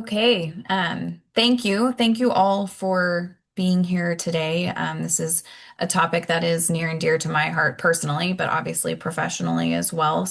Okay. Thank you. Thank you all for being here today. This is a topic that is near and dear to my heart personally, but obviously professionally as well.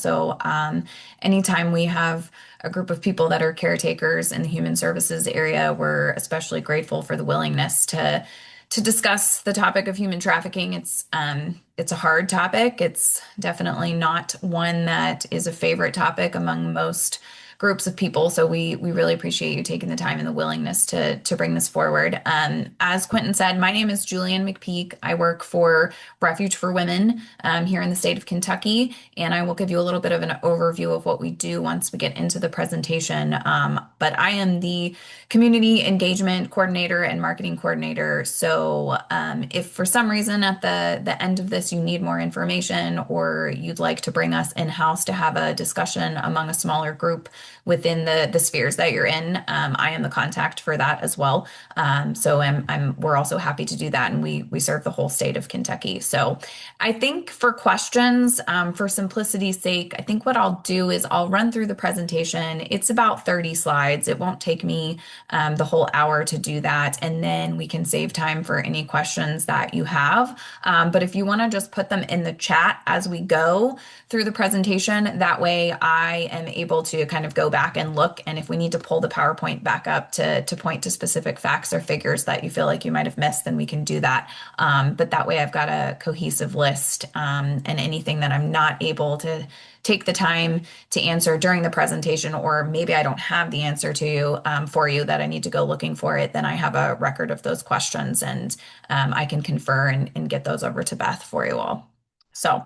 Anytime we have a group of people that are caretakers in the human services area, we're especially grateful for the willingness to discuss the topic of human trafficking. It's a hard topic. It's definitely not one that is a favorite topic among most groups of people. So we really appreciate you taking the time and the willingness to bring this forward. As Quentin said, my name is Julian McPeak. I work for Refuge for Women here in the state of Kentucky, and I will give you a little bit of an overview of what we do once we get into the presentation. But I am the community engagement coordinator and marketing coordinator. If for some reason at the end of this you need more information or you'd like to bring us in-house to have a discussion among a smaller group within the spheres that you're in, I am the contact for that as well. We're also happy to do that, and we serve the whole state of Kentucky. So I think for questions, for simplicity's sake, I think what I'll do is I'll run through the presentation. It's about 30 slides. It won't take me the whole hour to do that, and then we can save time for any questions that you have. But if you want to just put them in the chat as we go through the presentation, that way I am able to kind of go back and look, and if we need to pull the PowerPoint back up to point to specific facts or figures that you feel like you might have missed, then we can do that. But that way I've got a cohesive list, and anything that I'm not able to take the time to answer during the presentation, or maybe I don't have the answer to you for you that I need to go looking for it, then I have a record of those questions, and I can confer and get those over to Beth for you all. So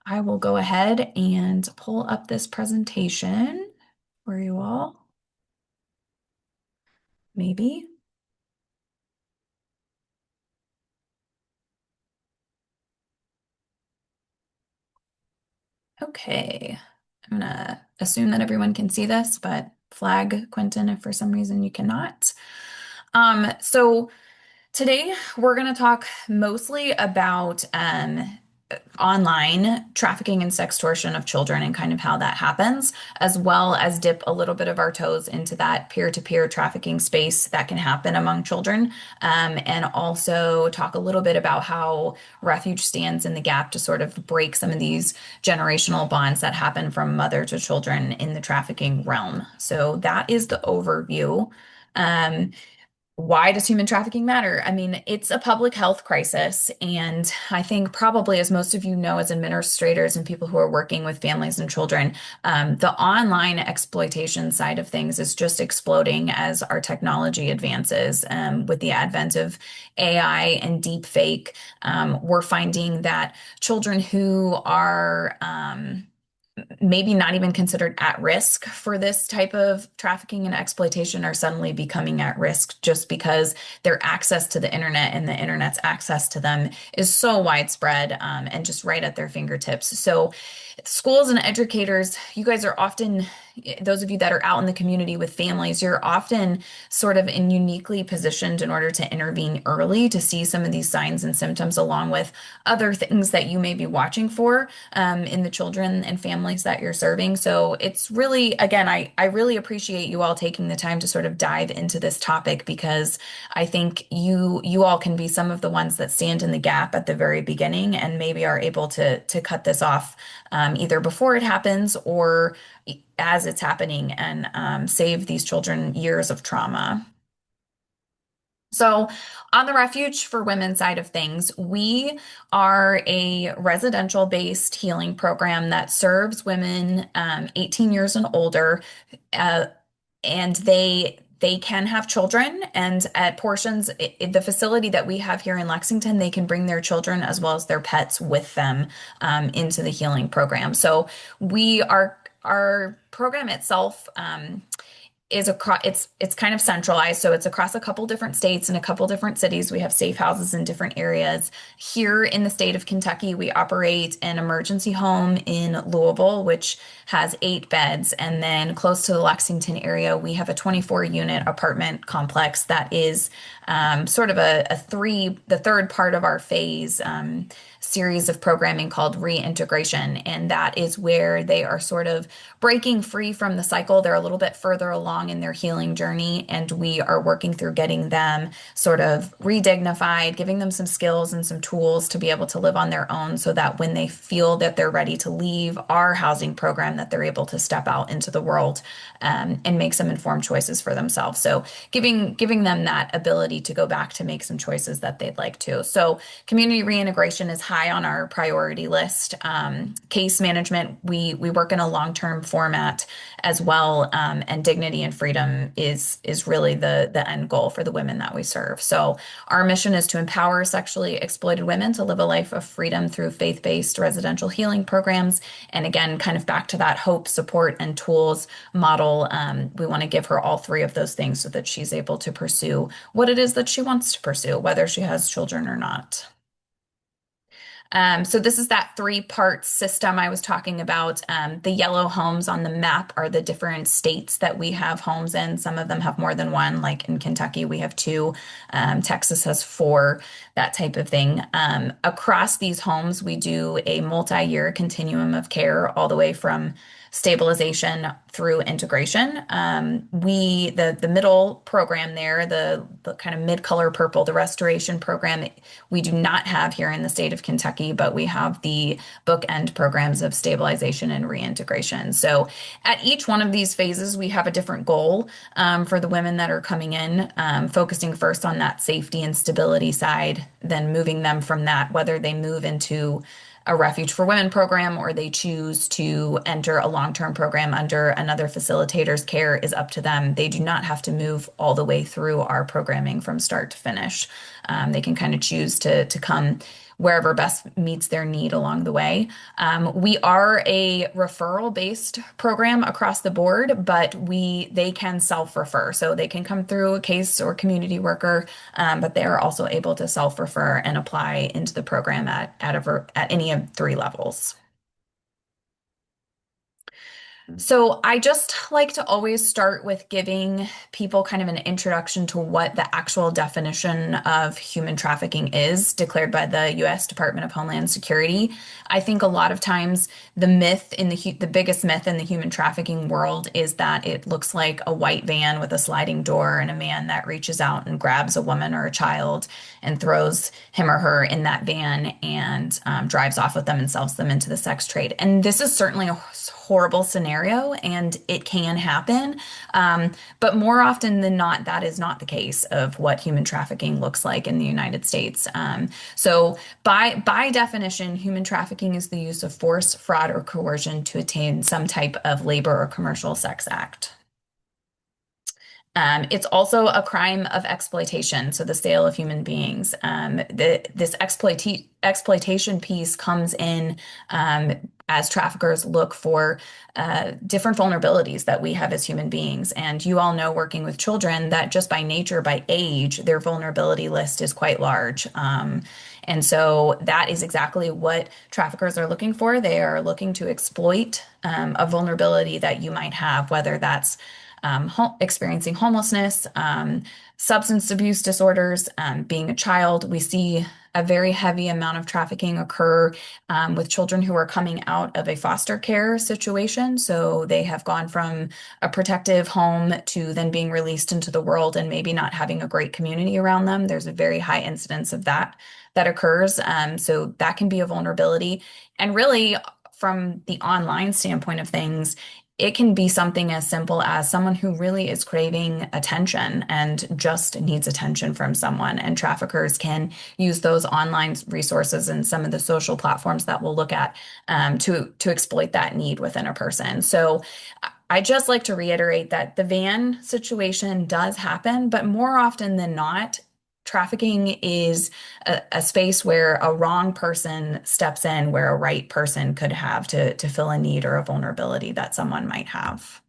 I will go ahead and pull up this presentation for you all. Maybe. Okay. I'm gonna assume that everyone can see this, but flag Quentin if for some reason you cannot. So today we're going to talk mostly about online trafficking and sextortion of children and kind of how that happens, as well as dip a little bit of our toes into that peer-to-peer trafficking space that can happen among children, and also talk a little bit about how Refuge stands in the gap to sort of break some of these generational bonds that happen from mother to children in the trafficking realm. So that is the overview. Um, why does human trafficking matter? I mean, it's a public health crisis. And I think probably, as most of you know, as administrators and people who are working with families and children, the online exploitation side of things is just exploding as our technology advances. With the advent of AI and deep fake, we're finding that children who are maybe not even considered at risk for this type of trafficking and exploitation are suddenly becoming at risk just because their access to the internet and the internet's access to them is so widespread, and just right at their fingertips. So schools and educators, you guys are often, those of you that are out in the community with families, you're often sort of in uniquely positioned in order to intervene early to see some of these signs and symptoms along with other things that you may be watching for in the children and families that you're serving. So it's really, again, I really appreciate you all taking the time to sort of dive into this topic, because I think you all can be some of the ones that stand in the gap at the very beginning and maybe are able to cut this off either before it happens or as it's happening, and save these children years of trauma. So, on the Refuge for Women side of things, we are a residential based healing program that serves women 18 years and older, uh, and they can have children, and at portions the facility that we have here in Lexington, they can bring their children as well as their pets with them into the healing program. So we are our program itself is across, it's kind of centralized, so it's across a couple different states and a couple different cities. We have safe houses in different areas. Here in the state of Kentucky, we operate an emergency home in Louisville, which has 8 beds, and then close to the Lexington area, we have a 24-unit apartment complex that is sort of the third part of our phase. series of programming called reintegration. And that is where they are sort of breaking free from the cycle. They're a little bit further along in their healing journey, and we are working through getting them sort of redignified, giving them some skills and some tools to be able to live on their own so that when they feel that they're ready to leave our housing program, that they're able to step out into the world and make some informed choices for themselves. So giving them that ability to go back to make some choices that they'd like to. So community reintegration is high on our priority list. Case management, we work in a long-term format as well, and dignity and freedom is really the end goal for the women that we serve. So our mission is to empower sexually exploited women to live a life of freedom through faith-based residential healing programs. And again, kind of back to that hope, support, and tools model. We want to give her all three of those things so that she's able to pursue what it is that she wants to pursue, whether she has children or not. So this is that three-part system I was talking about. The yellow homes on the map are the different states that we have homes in. Some of them have more than one, like in Kentucky, we have two. Texas has four, that type of thing. Across these homes, we do a multi-year continuum of care all the way from stabilization through integration. The middle program there, the kind of mid-color purple, the restoration program, we do not have here in the state of Kentucky, but we have the bookend programs of stabilization and reintegration. So at each one of these phases, we have a different goal for the women that are coming in, focusing first on that safety and stability side, then moving them from that, whether they move into a Refuge for Women program or they choose to enter a long-term program under another facilitator's care is up to them. They do not have to move all the way through our programming from start to finish. They can kind of choose to come wherever best meets their need along the way. We are a referral-based program across the board, but they can self-refer. So they can come through a case or community worker, but they are also able to self-refer and apply into the program at any of three levels. So I just like to always start with giving people kind of an introduction to what the actual definition of human trafficking is, declared by the U.S. Department of Homeland Security. I think a lot of times the biggest myth in the human trafficking world is that it looks like a white van with a sliding door and a man that reaches out and grabs a woman or a child and throws him or her in that van and drives off with them and sells them into the sex trade. And this is certainly a horrible scenario and it can happen. But more often than not, that is not the case of what human trafficking looks like in the United States. So by definition, human trafficking is the use of force, fraud, or coercion to attain some type of labor or commercial sex act. It's also a crime of exploitation, so the sale of human beings. This exploitation piece comes in as traffickers look for different vulnerabilities that we have as human beings. And you all know, working with children, that just by nature, by age, their vulnerability list is quite large. And so that is exactly what traffickers are looking for. They are looking to exploit a vulnerability that you might have, whether that's experiencing homelessness, substance abuse disorders, being a child. We see a very heavy amount of trafficking occur with children who are coming out of a foster care situation. So they have gone from a protective home to then being released into the world and maybe not having a great community around them. There's a very high incidence of that occurs. So that can be a vulnerability. And really, from the online standpoint of things, it can be something as simple as someone who really is craving attention and just needs attention from someone. And traffickers can use those online resources and some of the social platforms that we'll look at to exploit that need within a person. So I just like to reiterate that the van situation does happen, but more often than not, trafficking is a space where a wrong person steps in where a right person could have to fill a need or a vulnerability that someone might have.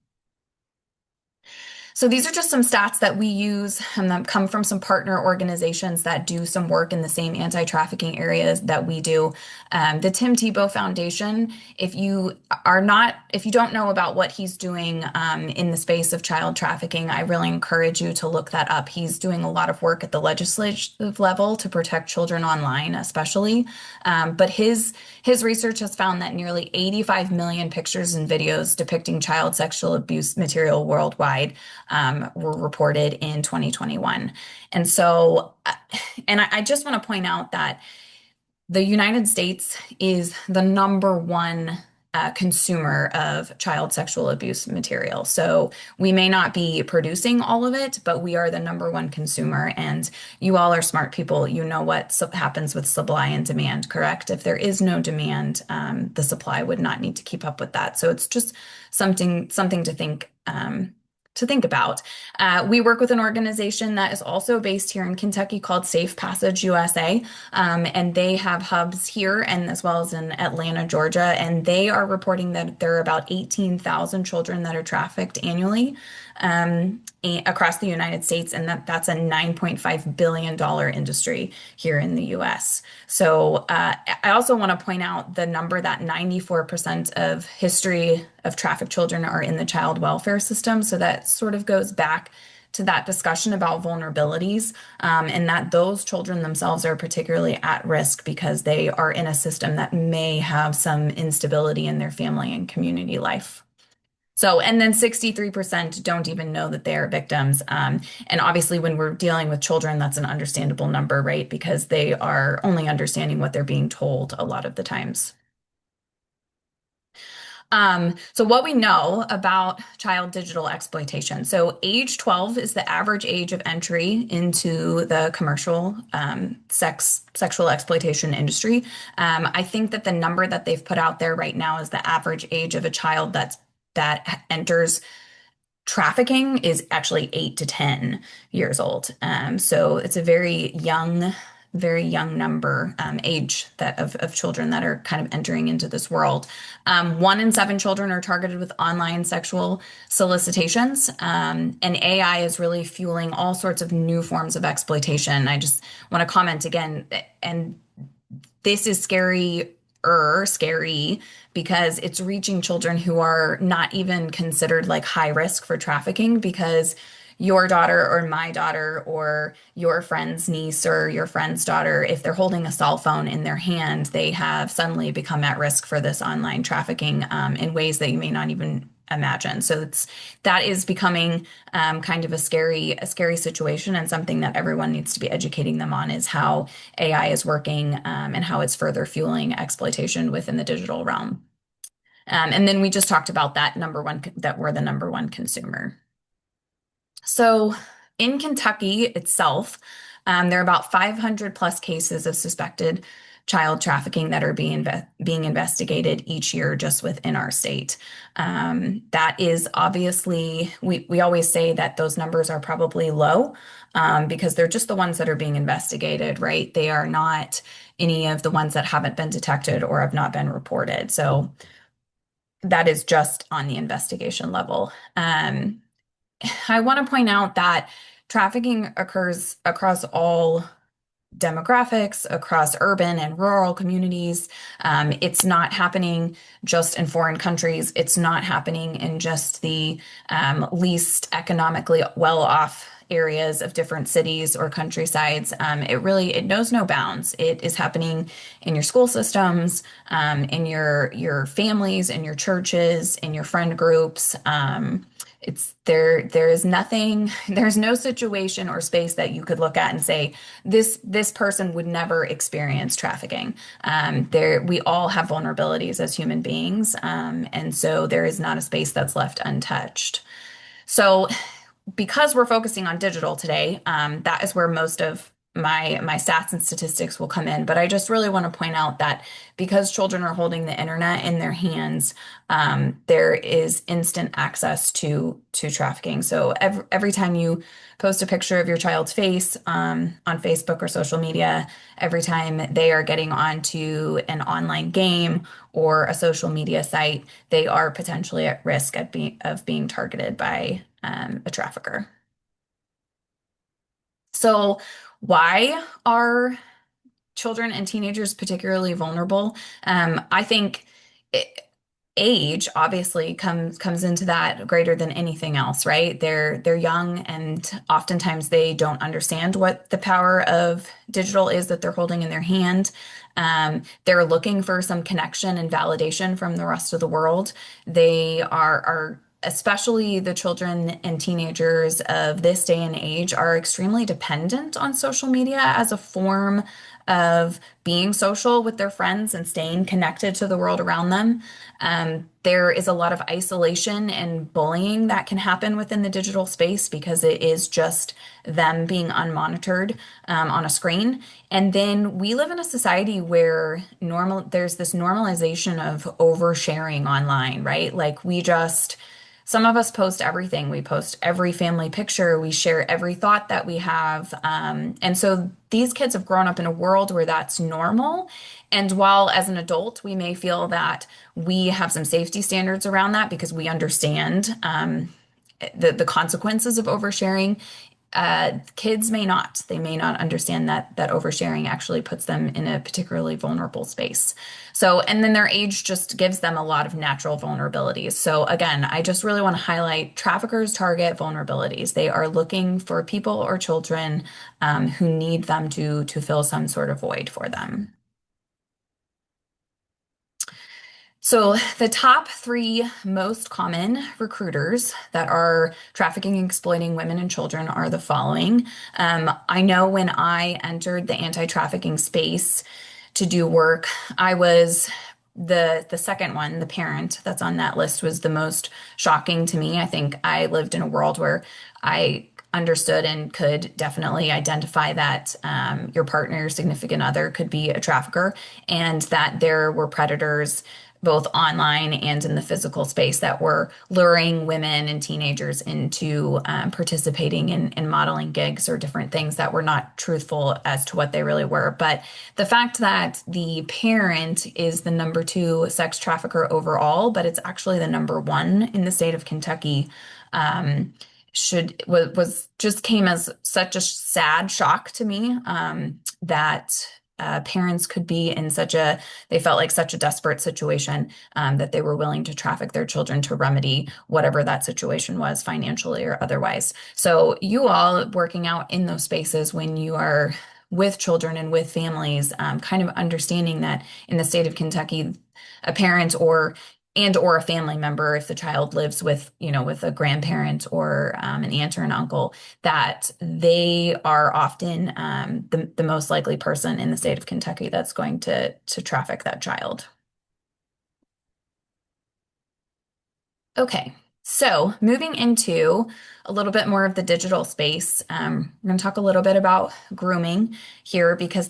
So these are just some stats that we use and that come from some partner organizations that do some work in the same anti-trafficking areas that we do. The Tim Tebow Foundation, if you don't know about what he's doing in the space of child trafficking, I really encourage you to look that up. He's doing a lot of work at the legislative level to protect children online, especially. But his research has found that nearly 85 million pictures and videos depicting child sexual abuse material worldwide were reported in 2021. And so, I just want to point out that the United States is the number one consumer of child sexual abuse material. So we may not be producing all of it, but we are the number one consumer. And you all are smart people. You know what happens with supply and demand, correct? If there is no demand, the supply would not need to keep up with that. So it's just something to think about. We work with an organization that is also based here in Kentucky called Safe Passage USA, and they have hubs here and as well as in Atlanta, Georgia, and they are reporting that there are about 18,000 children that are trafficked annually across the United States, and that's a $9.5 billion industry here in the US. So I also want to point out the number that 94% of history of trafficked children are in the child welfare system. So that sort of goes back to that discussion about vulnerabilities, and that those children themselves are particularly at risk because they are in a system that may have some instability in their family and community life. So, and then 63% don't even know that they are victims. And obviously, when we're dealing with children, that's an understandable number, right? Because they are only understanding what they're being told a lot of the times. So what we know about child digital exploitation. So age 12 is the average age of entry into the commercial sexual exploitation industry. I think that the number that they've put out there right now is the average age of a child that enters trafficking is actually 8 to 10 years old. So it's a very young number age of children that are kind of entering into this world. 1 in 7 children are targeted with online sexual solicitations, and AI is really fueling all sorts of new forms of exploitation. I just want to comment again, and this is scary because it's reaching children who are not even considered like high risk for trafficking because your daughter or my daughter or your friend's niece or your friend's daughter, if they're holding a cell phone in their hand, they have suddenly become at risk for this online trafficking in ways that you may not even imagine. So that is becoming kind of a scary situation, and something that everyone needs to be educating them on is how AI is working and how it's further fueling exploitation within the digital realm. And then we just talked about that we're the number one consumer. So in Kentucky itself, there are about 500 plus cases of suspected child trafficking that are being investigated each year just within our state. That is obviously, we always say that those numbers are probably low because they're just the ones that are being investigated, right? They are not any of the ones that haven't been detected or have not been reported. So that is just on the investigation level. I want to point out that trafficking occurs across all demographics, across urban and rural communities. It's not happening just in foreign countries. It's not happening in just the least economically well-off areas of different cities or countrysides. It knows no bounds. It is happening in your school systems, in your families, in your churches, in your friend groups. There is nothing, there's no situation or space that you could look at and say, this person would never experience trafficking. We all have vulnerabilities as human beings, and so there is not a space that's left untouched. So because we're focusing on digital today, that is where most of my stats and statistics will come in. But I just really want to point out that because children are holding the internet in their hands, there is instant access to trafficking. So every time you post a picture of your child's face on Facebook or social media, every time they are getting onto an online game or a social media site, they are potentially at risk of being targeted by a trafficker. So, why are children and teenagers particularly vulnerable? I think it, age obviously comes into that greater than anything else, right? They're young and oftentimes they don't understand what the power of digital is that they're holding in their hand. They're looking for some connection and validation from the rest of the world. They are especially the children and teenagers of this day and age are extremely dependent on social media as a form of being social with their friends and staying connected to the world around them. There is a lot of isolation and bullying that can happen within the digital space because it is just them being unmonitored on a screen. And then we live in a society where there's this normalization of oversharing online, right? Like some of us post everything. We post every family picture. We share every thought that we have. And so these kids have grown up in a world where that's normal. And while as an adult, we may feel that we have some safety standards around that because we understand the consequences of oversharing, kids may not. They may not understand that oversharing actually puts them in a particularly vulnerable space. So, and then their age just gives them a lot of natural vulnerabilities. So again, I just really want to highlight traffickers target vulnerabilities. They are looking for people or children who need them to fill some sort of void for them. So, the top three most common recruiters that are trafficking and exploiting women and children are the following. I know when I entered the anti-trafficking space to do work, I was the second one, the parent that's on that list was the most shocking to me. I think I lived in a world where I understood and could definitely identify that your partner, your significant other could be a trafficker and that there were predators both online and in the physical space that were luring women and teenagers into participating in modeling gigs or different things that were not truthful as to what they really were. But the fact that the parent is the number two sex trafficker overall, but it's actually the number one in the state of Kentucky, was just came as such a sad shock to me that parents could be in they felt like such a desperate situation that they were willing to traffic their children to remedy whatever that situation was, financially or otherwise. So, you all working out in those spaces when you are with children and with families, kind of understanding that in the state of Kentucky, a parent or a family member, if the child lives with, with a grandparent or an aunt or an uncle, that they are often the most likely person in the state of Kentucky that's going to traffic that child. Okay, so moving into a little bit more of the digital space, we're going to talk a little bit about grooming here because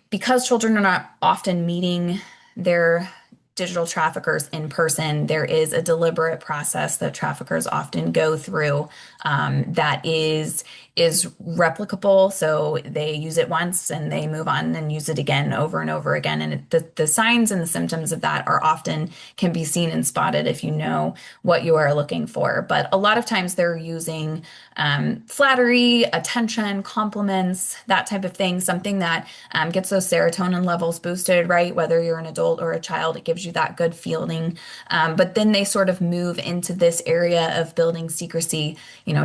because children are not often meeting their digital traffickers in person, there is a deliberate process that traffickers often go through that is replicable. So they use it once and they move on and use it again over and over again. And the signs and the symptoms of that are often can be seen and spotted if you know what you are looking for. But a lot of times they're using flattery, attention, compliments, that type of thing, something that gets those serotonin levels boosted, right? Whether you're an adult or a child, it gives you that good feeling. But then they sort of move into this area of building secrecy.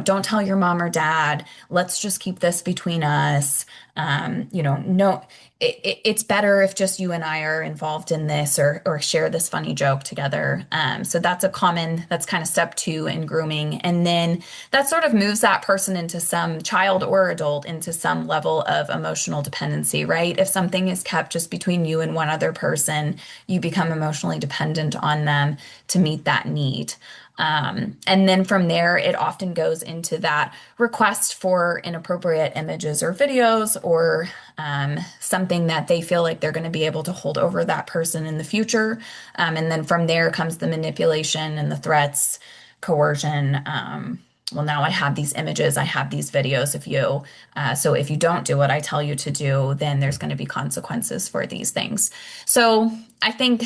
Don't tell your mom or dad. Let's just keep this between us. No, it's better if just you and I are involved in this or share this funny joke together. So that's kind of step two in grooming. And then that sort of moves that person into some child or adult into some level of emotional dependency, right? If something is kept just between you and one other person, you become emotionally dependent on them to meet that need. And then from there, it often goes into that request for inappropriate images or videos or something that they feel like they're going to be able to hold over that person in the future. And then from there comes the manipulation and the threats, coercion. Well, now I have these images, I have these videos of you. So if you don't do what I tell you to do, then there's going to be consequences for these things. So I think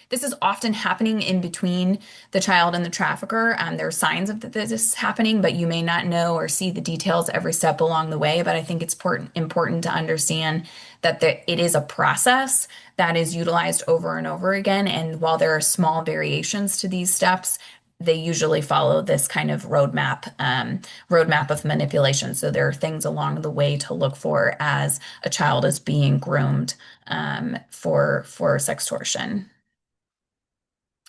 this is often happening in between the child and the trafficker. There are signs of this happening, but you may not know or see the details every step along the way. But I think it's important to understand that it is a process that is utilized over and over again. And while there are small variations to these steps, they usually follow this kind of roadmap of manipulation. So there are things along the way to look for as a child is being groomed for sextortion.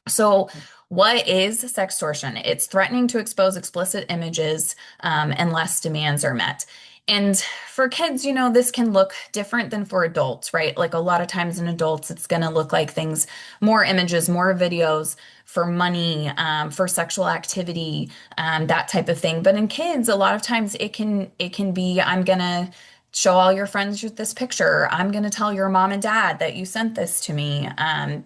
So, what is sextortion? It's threatening to expose explicit images unless demands are met. And for kids, this can look different than for adults, right? Like a lot of times in adults, it's going to look like things, more images, more videos for money, for sexual activity, that type of thing. But in kids, a lot of times it can be, I'm gonna show all your friends this picture. I'm going to tell your mom and dad that you sent this to me.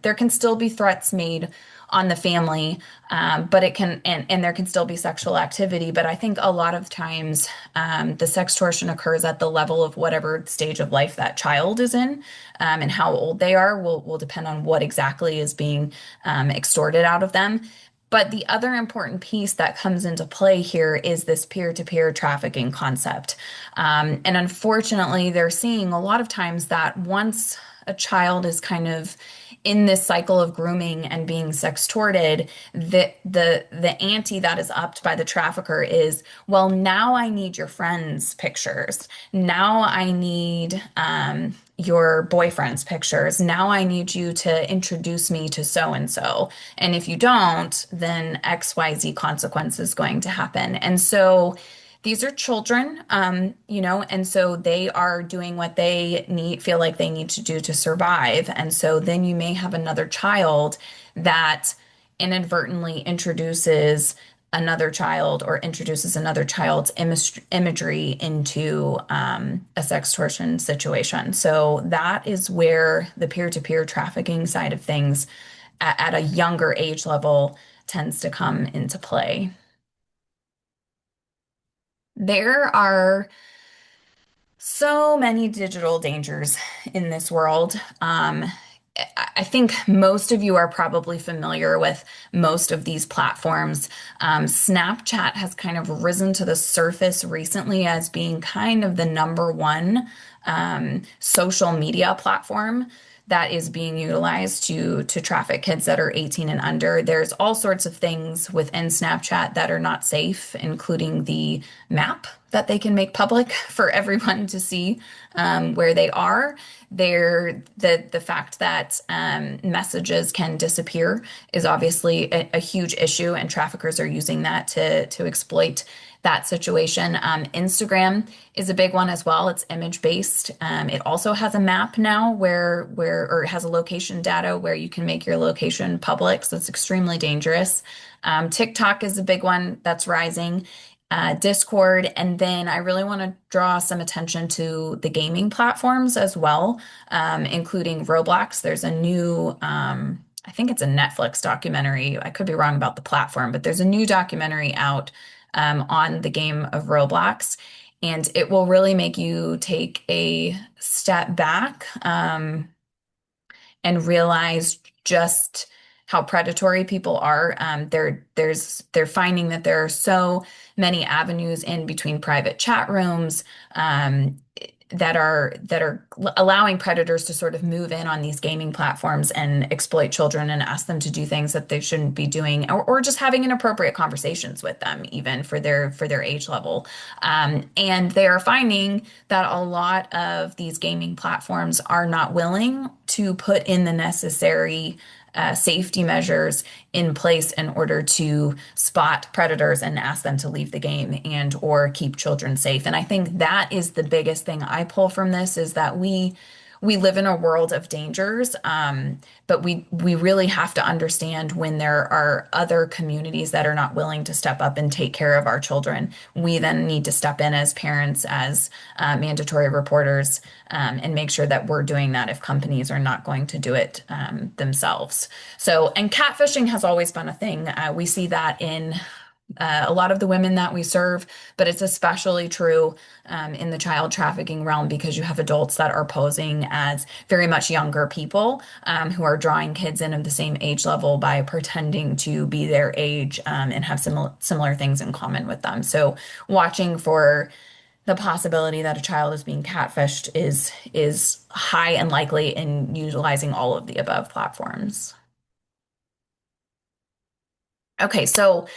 There can still be threats made on the family, but it can, and there can still be sexual activity. But I think a lot of times the sextortion occurs at the level of whatever stage of life that child is in, and how old they are will depend on what exactly is being extorted out of them. But the other important piece that comes into play here is this peer-to-peer trafficking concept. And unfortunately, they're seeing a lot of times that once a child is kind of in this cycle of grooming and being sextorted, the ante that is upped by the trafficker is, well, now I need your friends' pictures. Now I need your boyfriend's pictures. Now I need you to introduce me to so and so. And if you don't, then XYZ consequence is going to happen. And so these are children, and so they are doing what they feel like they need to do to survive. And so then you may have another child that inadvertently introduces another child or introduces another child's imagery into a sextortion situation. So that is where the peer-to-peer trafficking side of things at a younger age level tends to come into play. There are so many digital dangers in this world. I think most of you are probably familiar with most of these platforms. Snapchat has kind of risen to the surface recently as being kind of the number one social media platform that is being utilized to traffic kids that are 18 and under. There's all sorts of things within Snapchat that are not safe, including the map that they can make public for everyone to see where they are. The fact that messages can disappear is obviously a huge issue, and traffickers are using that to exploit that situation. Instagram is a big one as well. It's image based. It also has a map now or it has a location data where you can make your location public. So it's extremely dangerous. TikTok is a big one that's rising. Discord, and then I really want to draw some attention to the gaming platforms as well, including Roblox. There's a new, I think it's a Netflix documentary. I could be wrong about the platform, but there's a new documentary out on the game of Roblox, and it will really make you take a step back and realize just how predatory people are. They're finding that there are so many avenues in between private chat rooms that are allowing predators to sort of move in on these gaming platforms and exploit children and ask them to do things that they shouldn't be doing, or just having inappropriate conversations with them, even for their age level. And they are finding that a lot of these gaming platforms are not willing to put in the necessary safety measures in place in order to spot predators and ask them to leave the game and or keep children safe. And I think that is the biggest thing I pull from this, is that we live in a world of dangers, but we really have to understand when there are other communities that are not willing to step up and take care of our children. We then need to step in as parents, as mandatory reporters, and make sure that we're doing that if companies are not going to do it themselves. So, and catfishing has always been a thing. We see that in a lot of the women that we serve, but it's especially true in the child trafficking realm because you have adults that are posing as very much younger people who are drawing kids in of the same age level by pretending to be their age and have similar things in common with them. So watching for the possibility that a child is being catfished is high and likely in utilizing all of the above platforms. Okay, so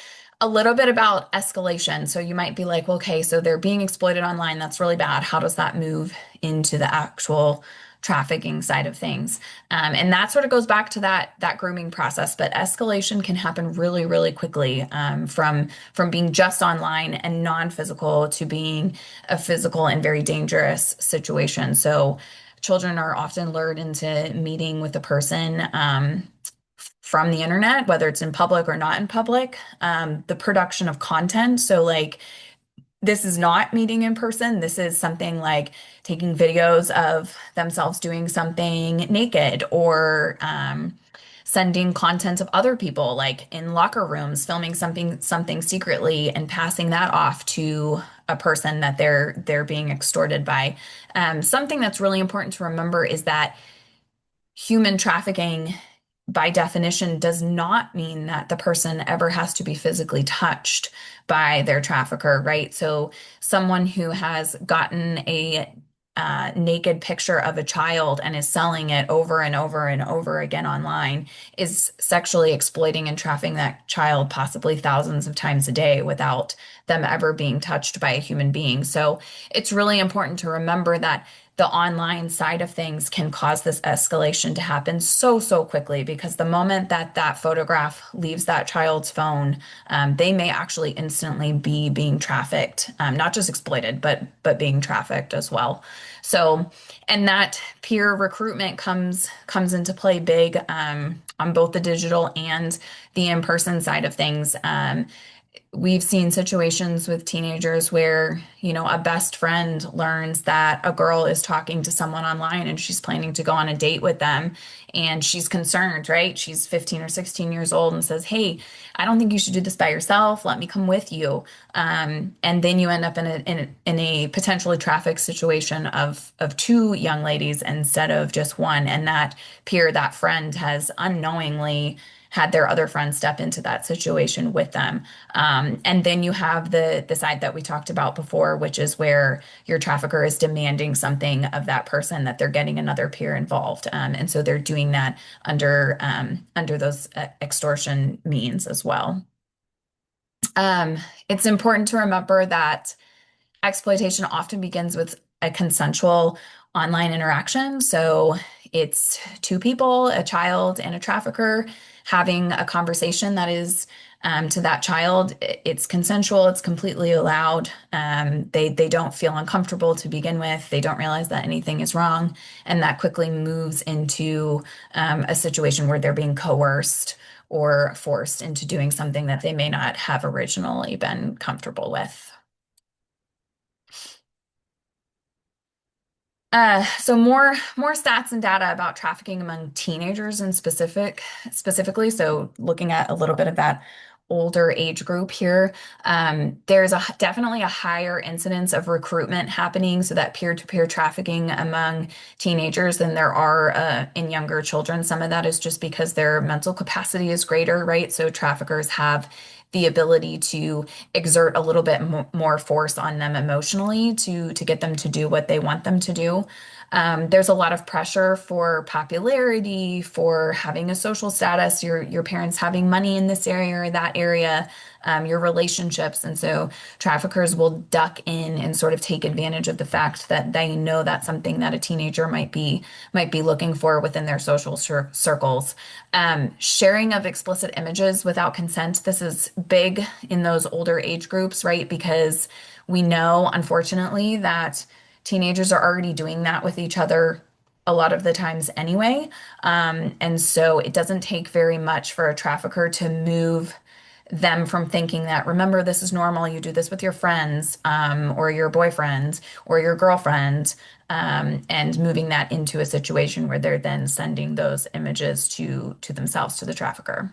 a little bit about escalation. So you might be like, well, okay, so they're being exploited online. That's really bad. How does that move into the actual trafficking side of things? And that sort of goes back to that grooming process. But escalation can happen really, really quickly from being just online and non-physical to being a physical and very dangerous situation. So children are often lured into meeting with a person. From the internet, whether it's in public or not in public, the production of content. So, like, this is not meeting in person. This is something like taking videos of themselves doing something naked or sending content of other people, like in locker rooms, filming something secretly and passing that off to a person that they're being extorted by. Something that's really important to remember is that human trafficking by definition does not mean that the person ever has to be physically touched by their trafficker, right? So someone who has gotten a naked picture of a child and is selling it over and over and over again online is sexually exploiting and trafficking that child possibly thousands of times a day without them ever being touched by a human being. So it's really important to remember that the online side of things can cause this escalation to happen so quickly because the moment that that photograph leaves that child's phone, they may actually instantly be being trafficked, not just exploited, but being trafficked as well. So, and that peer recruitment comes into play big on both the digital and the in-person side of things. We've seen situations with teenagers where, a best friend learns that a girl is talking to someone online and she's planning to go on a date with them. And she's concerned, right? She's 15 or 16 years old and says, hey, I don't think you should do this by yourself. Let me come with you. And then you end up in a potentially trafficked situation of two young ladies instead of just one. And that peer, that friend has unknowingly had their other friends step into that situation with them. And then you have the side that we talked about before, which is where your trafficker is demanding something of that person that they're getting another peer involved. And so they're doing that under those extortion means as well. Um, it's important to remember that exploitation often begins with a consensual online interaction. So it's two people, a child and a trafficker, having a conversation that is to that child. It's consensual, it's completely allowed. They don't feel uncomfortable to begin with. They don't realize that anything is wrong. And that quickly moves into a situation where they're being coerced or forced into doing something that they may not have originally been comfortable with. So more stats and data about trafficking among teenagers in specifically. So looking at a little bit of that older age group here, there's definitely a higher incidence of recruitment happening, so that peer-to-peer trafficking among teenagers than there are in younger children. Some of that is just because their mental capacity is greater, right? So traffickers have the ability to exert a little bit more force on them emotionally to get them to do what they want them to do. There's a lot of pressure for popularity, for having a social status, your parents having money in this area or that area, your relationships. And so traffickers will duck in and sort of take advantage of the fact that they know that's something that a teenager might be looking for within their social circles. Sharing of explicit images without consent. This is big in those older age groups, right? Because we know, unfortunately, that teenagers are already doing that with each other a lot of the times anyway. And so it doesn't take very much for a trafficker to move them from thinking that, remember, this is normal. You do this with your friends, or your boyfriend or your girlfriend, and moving that into a situation where they're then sending those images to themselves, to the trafficker.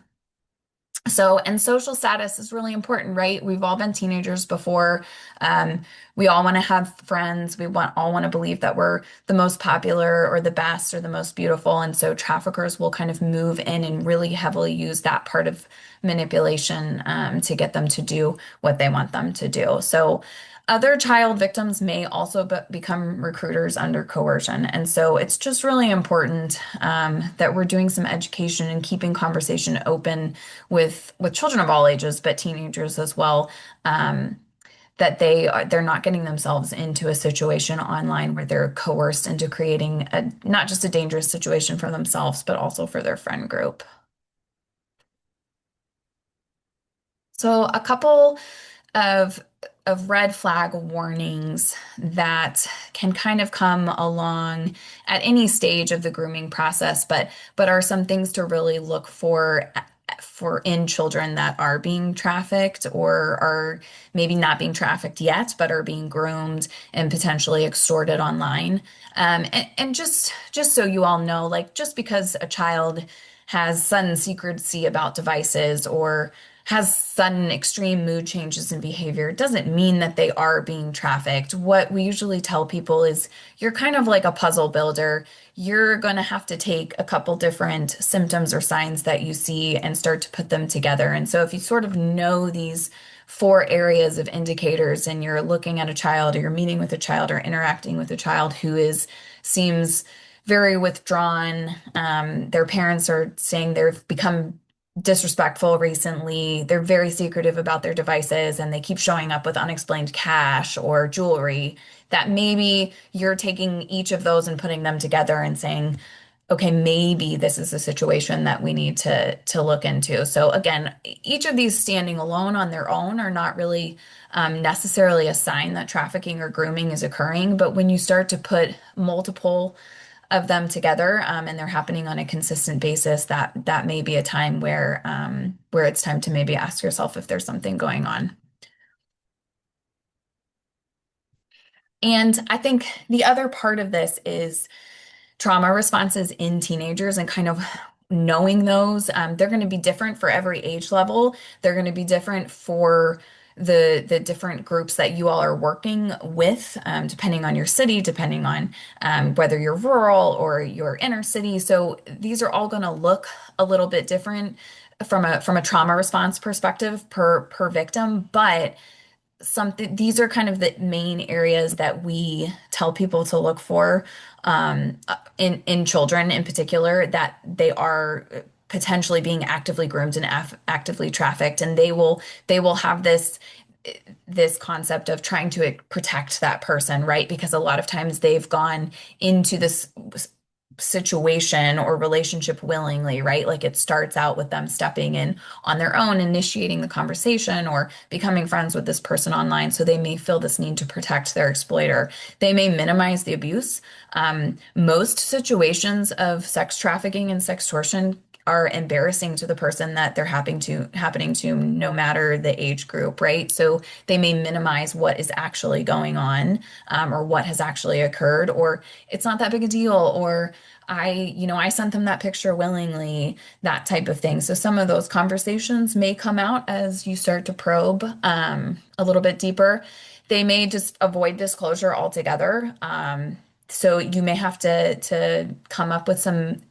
So, and social status is really important, right? We've all been teenagers before. Um, we all want to have friends. All want to believe that we're the most popular or the best or the most beautiful. And so traffickers will kind of move in and really heavily use that part of manipulation, to get them to do what they want them to do. So, other child victims may also become recruiters under coercion. And so it's just really important, that we're doing some education and keeping conversation open with children of all ages, but teenagers as well, that they're not getting themselves into a situation online where they're coerced into creating not just a dangerous situation for themselves, but also for their friend group. So a couple of red flag warnings that can kind of come along at any stage of the grooming process, but are some things to really look for in children that are being trafficked or are maybe not being trafficked yet, but are being groomed and potentially extorted online. And just so you all know, like just because a child has sudden secrecy about devices or has sudden extreme mood changes in behavior doesn't mean that they are being trafficked. What we usually tell people is you're kind of like a puzzle builder. You're going to have to take a couple different symptoms or signs that you see and start to put them together. And so if you sort of know these four areas of indicators and you're looking at a child or you're meeting with a child or interacting with a child who seems very withdrawn, their parents are saying they've become disrespectful recently. They're very secretive about their devices and they keep showing up with unexplained cash or jewelry. That maybe you're taking each of those and putting them together and saying, okay, maybe this is a situation that we need to look into. So again, each of these standing alone on their own are not really necessarily a sign that trafficking or grooming is occurring. But when you start to put multiple of them together, and they're happening on a consistent basis, that may be a time where it's time to maybe ask yourself if there's something going on. And I think the other part of this is trauma responses in teenagers and kind of knowing those. They're going to be different for every age level. They're going to be different for the different groups that you all are working with, depending on your city, depending on whether you're rural or you're inner city. So these are all going to look a little bit different from a trauma response perspective per victim, but something these are kind of the main areas that we tell people to look for, in children in particular, that they are potentially being actively groomed and actively trafficked, and they will have this concept of trying to protect that person, right? Because a lot of times they've gone into this situation or relationship willingly, right? Like it starts out with them stepping in on their own, initiating the conversation or becoming friends with this person online. So they may feel this need to protect their exploiter. They may minimize the abuse. Most situations of sex trafficking and sextortion are embarrassing to the person that they're happening to no matter the age group, right? So they may minimize what is actually going on, or what has actually occurred, or it's not that big a deal, or I sent them that picture willingly, that type of thing. So some of those conversations may come out as you start to probe, a little bit deeper. They may just avoid disclosure altogether. So you may have to come up with some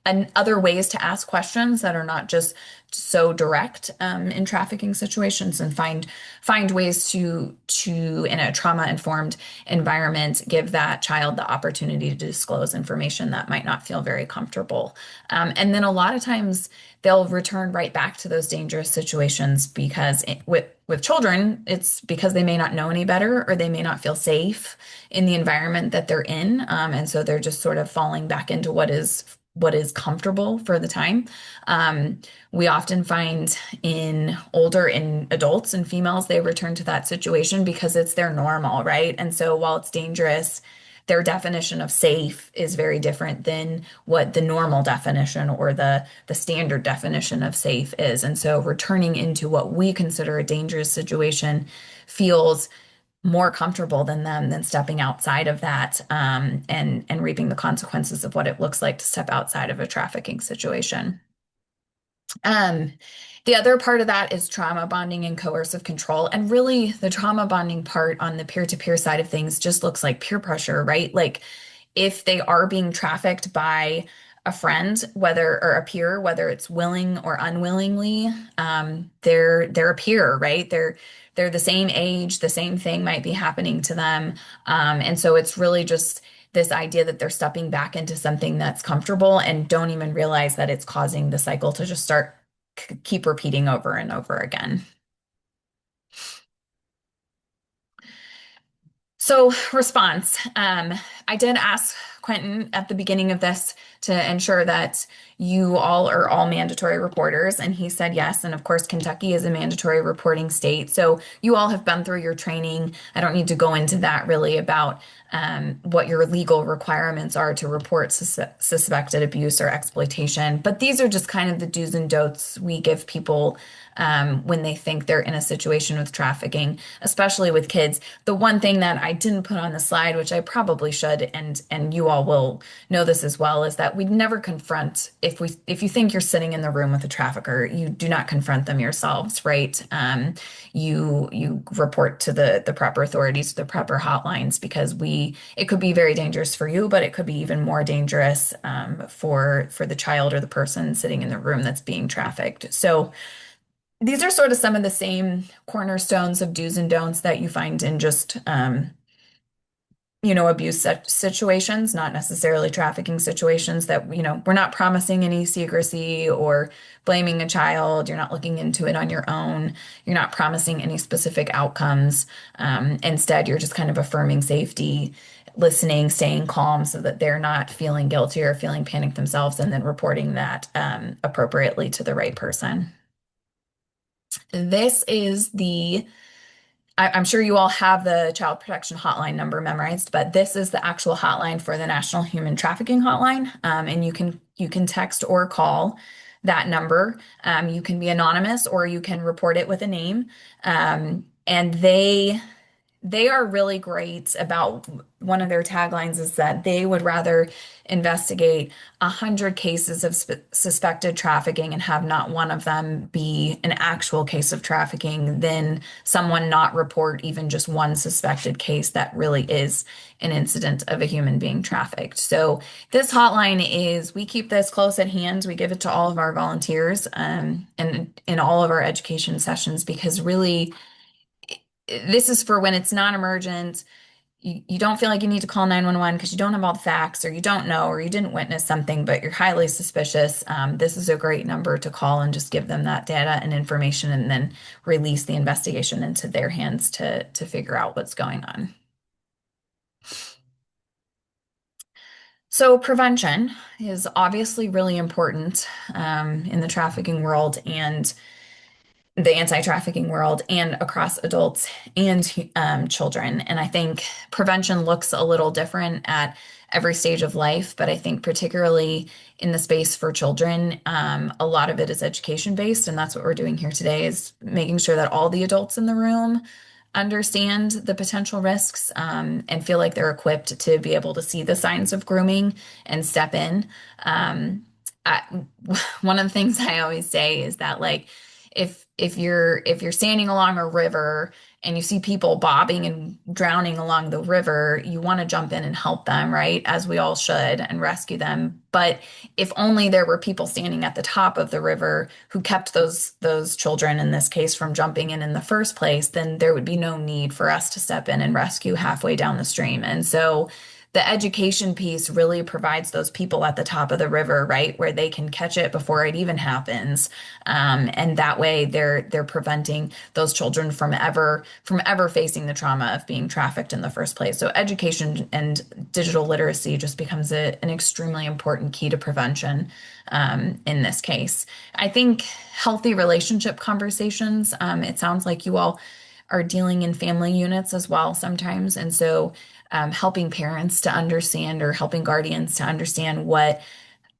and other ways to ask questions that are not just so direct, in trafficking situations, and find ways to in a trauma informed environment give that child the opportunity to disclose information that might not feel very comfortable, and then a lot of times they'll return right back to those dangerous situations because with children, it's because they may not know any better or they may not feel safe in the environment that they're in, and so they're just sort of falling back into what is comfortable for the time. We often find in adults and females, they return to that situation because it's their normal, right? And so while it's dangerous, their definition of safe is very different than what the normal definition or the standard definition of safe is. And so returning into what we consider a dangerous situation feels more comfortable than stepping outside of that, and reaping the consequences of what it looks like to step outside of a trafficking situation. Um, the other part of that is trauma bonding and coercive control. And really, the trauma bonding part on the peer-to-peer side of things just looks like peer pressure, right? Like if they are being trafficked by a friend, whether or a peer, whether it's willing or unwillingly, they're a peer, right? They're the same age, the same thing might be happening to them. And so it's really just this idea that they're stepping back into something that's comfortable and don't even realize that it's causing the cycle to just start keep repeating over and over again. So, response. I did ask Quentin at the beginning of this to ensure that you all are all mandatory reporters, and he said yes. And of course, Kentucky is a mandatory reporting state. So, you all have been through your training. I don't need to go into that really about what your legal requirements are to report suspected abuse or exploitation. But these are just kind of the do's and don'ts we give people when they think they're in a situation with trafficking, especially with kids. The one thing that I didn't put on the slide, which I probably should, and you all will know this as well, is that we'd never confront if you think you're sitting in the room with a trafficker, you do not confront them yourselves, right? You report to the proper authorities, the proper hotlines, because we it could be very dangerous for you, but it could be even more dangerous for the child or the person sitting in the room that's being trafficked. So these are sort of some of the same cornerstones of do's and don'ts that you find in just, abuse situations, not necessarily trafficking situations that, we're not promising any secrecy or blaming a child. You're not looking into it on your own. You're not promising any specific outcomes. Instead, you're just kind of affirming safety, listening, staying calm so that they're not feeling guilty or feeling panicked themselves, and then reporting that appropriately to the right person. This is I'm sure you all have the child protection hotline number memorized, but this is the actual hotline for the National Human Trafficking Hotline. And you can text or call that number. You can be anonymous or you can report it with a name. And they are really great about one of their taglines is that they would rather investigate 100 cases of suspected trafficking and have not one of them be an actual case of trafficking than someone not report even just one suspected case that really is an incident of a human being trafficked. So this hotline we keep this close at hand. We give it to all of our volunteers and in all of our education sessions because really this is for when it's non-emergent. You don't feel like you need to call 911 because you don't have all the facts or you don't know or you didn't witness something, but you're highly suspicious. This is a great number to call and just give them that data and information and then release the investigation into their hands to figure out what's going on. So prevention is obviously really important in the trafficking world and the anti-trafficking world and across adults and children. And I think prevention looks a little different at every stage of life, but I think particularly in the space for children, a lot of it is education based, and that's what we're doing here today is making sure that all the adults in the room understand the potential risks and feel like they're equipped to be able to see the signs of grooming and step in. I, one of the things I always say is that like if you're standing along a river and you see people bobbing and drowning along the river, you want to jump in and help them, right? As we all should and rescue them. But if only there were people standing at the top of the river who kept those children in this case from jumping in the first place, then there would be no need for us to step in and rescue halfway down the stream. And so the education piece really provides those people at the top of the river, right, where they can catch it before it even happens, and that way they're preventing those children from ever facing the trauma of being trafficked in the first place. So education and digital literacy just becomes an extremely important key to prevention in this case. I think healthy relationship conversations. It sounds like you all are dealing in family units as well sometimes, and so helping parents to understand or helping guardians to understand what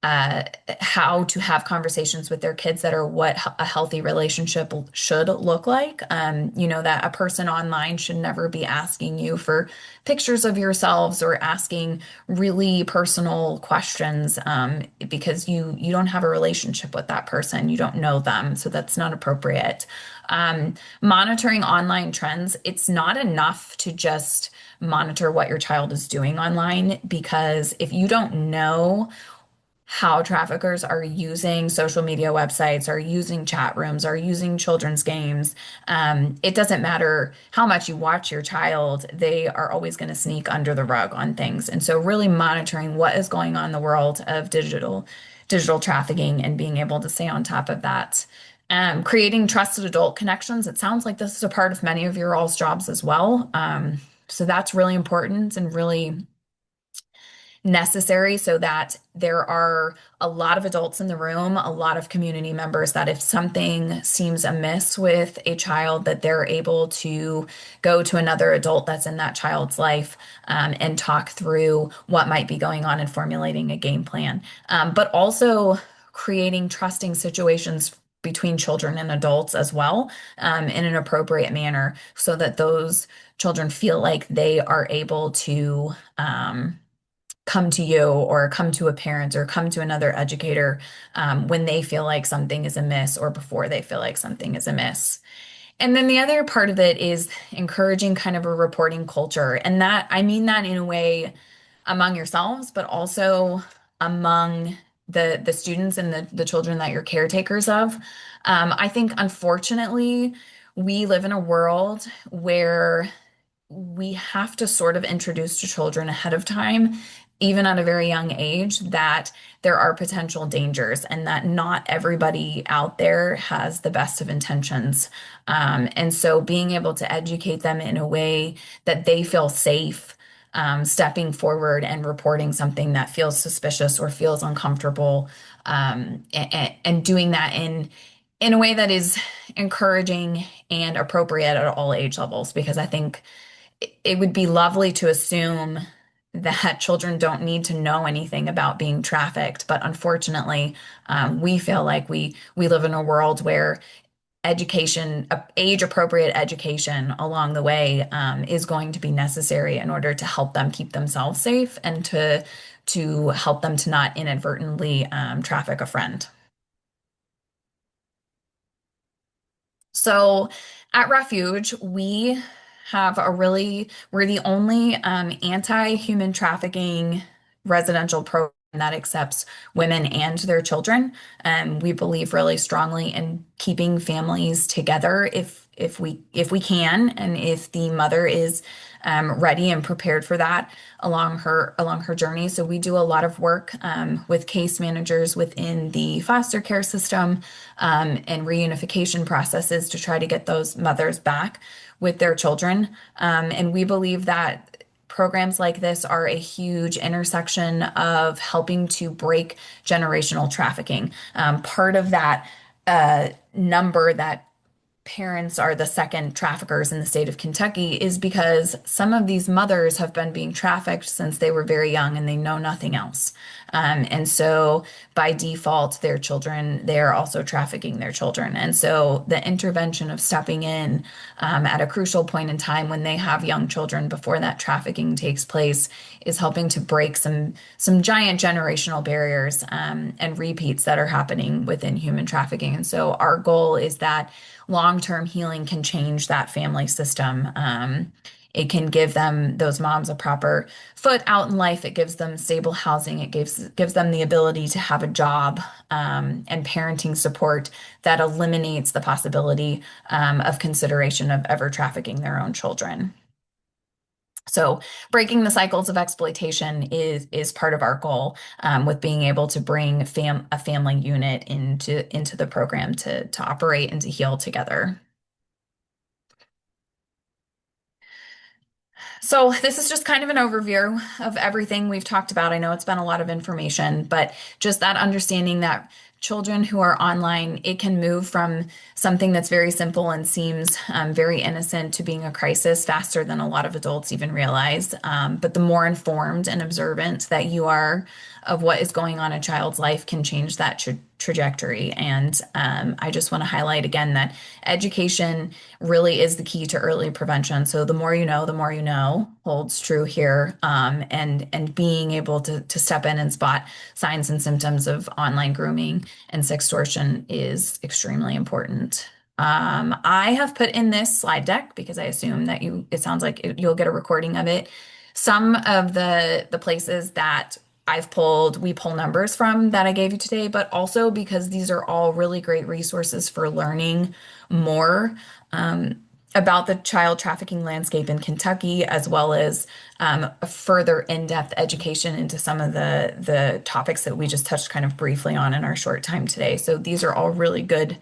uh, how to have conversations with their kids that are what a healthy relationship should look like. That a person online should never be asking you for pictures of yourselves or asking really personal questions, because you don't have a relationship with that person. You don't know them, so that's not appropriate. Monitoring online trends, it's not enough to just monitor what your child is doing online, because if you don't know how traffickers are using social media websites, are using chat rooms, are using children's games. It doesn't matter how much you watch your child, they are always going to sneak under the rug on things. And so really monitoring what is going on in the world of digital trafficking and being able to stay on top of that. Creating trusted adult connections. It sounds like this is a part of many of your all's jobs as well. So that's really important and really necessary, so that there are a lot of adults in the room, a lot of community members, that if something seems amiss with a child, that they're able to go to another adult that's in that child's life, and talk through what might be going on and formulating a game plan. But also creating trusting situations between children and adults as well, in an appropriate manner, so that those children feel like they are able to come to you or come to a parent or come to another educator, when they feel like something is amiss or before they feel like something is amiss. And then the other part of it is encouraging kind of a reporting culture. And that, I mean that in a way among yourselves, but also among the students and the children that you're caretakers of. I think, unfortunately, we live in a world where we have to sort of introduce to children ahead of time, even at a very young age, that there are potential dangers and that not everybody out there has the best of intentions. And so being able to educate them in a way that they feel safe, stepping forward and reporting something that feels suspicious or feels uncomfortable, and doing that in a way that is encouraging and appropriate at all age levels, because I think it would be lovely to assume that children don't need to know anything about being trafficked, but unfortunately, we feel like we live in a world where education, age appropriate education along the way, is going to be necessary in order to help them keep themselves safe and to help them to not inadvertently traffic a friend. So at Refuge, we're the only anti-human trafficking residential program that accepts women and their children. We believe really strongly in keeping families together if we can, and if the mother is ready and prepared for that along her journey. So we do a lot of work with case managers within the foster care system, and reunification processes to try to get those mothers back with their children. And we believe that programs like this are a huge intersection of helping to break generational trafficking. Part of that number that parents are the second traffickers in the state of Kentucky is because some of these mothers have been being trafficked since they were very young and they know nothing else. And so by default, their children, they're also trafficking their children. And so the intervention of stepping in at a crucial point in time when they have young children before that trafficking takes place is helping to break some giant generational barriers, and repeats that are happening within human trafficking. And so our goal is that long-term healing can change that family system. It can give them, those moms, a proper foot out in life. It gives them stable housing. It gives them the ability to have a job, and parenting support that eliminates the possibility of consideration of ever trafficking their own children. So breaking the cycles of exploitation is part of our goal, with being able to bring a family unit into the program to operate and to heal together. So, this is just kind of an overview of everything we've talked about. I know it's been a lot of information, but just that understanding that children who are online, it can move from something that's very simple and seems very innocent to being a crisis faster than a lot of adults even realize. But the more informed and observant that you are of what is going on in a child's life can change that trajectory. And I just want to highlight again that education really is the key to early prevention. So the more you know holds true here. And being able to step in and spot signs and symptoms of online grooming and sextortion is extremely important. I have put in this slide deck because I assume that it sounds like you'll get a recording of it. Some of the places that we pull numbers from that I gave you today, but also because these are all really great resources for learning more um, about the child trafficking landscape in Kentucky, as well as a further in-depth education into some of the topics that we just touched kind of briefly on in our short time today. So these are all really good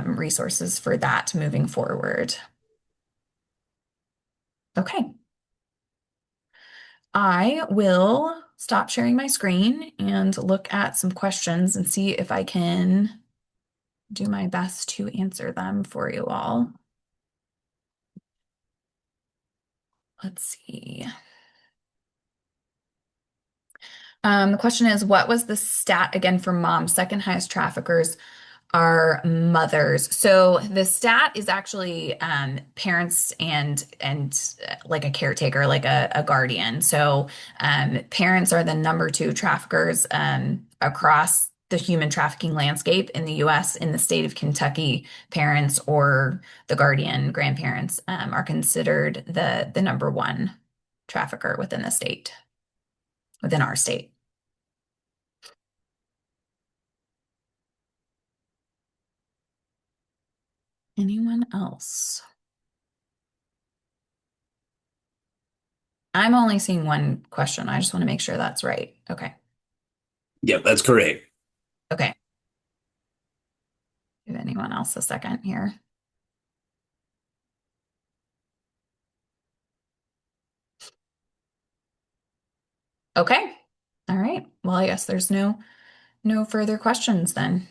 resources for that moving forward. Okay, I will stop sharing my screen and look at some questions and see if I can do my best to answer them for you all. Let's see. The question is, what was the stat again for moms? Second highest traffickers are mothers. So the stat is actually parents and like a caretaker, like a guardian. So parents are the number two traffickers across the human trafficking landscape in the U.S. In the state of Kentucky, parents or the guardian, grandparents are considered the number one trafficker within the state, within our state. Anyone else? I'm only seeing one question. I just want to make sure that's right. Okay. Yep, that's correct. Okay. Give anyone else a second here. Okay. All right. Well, I guess there's no further questions then.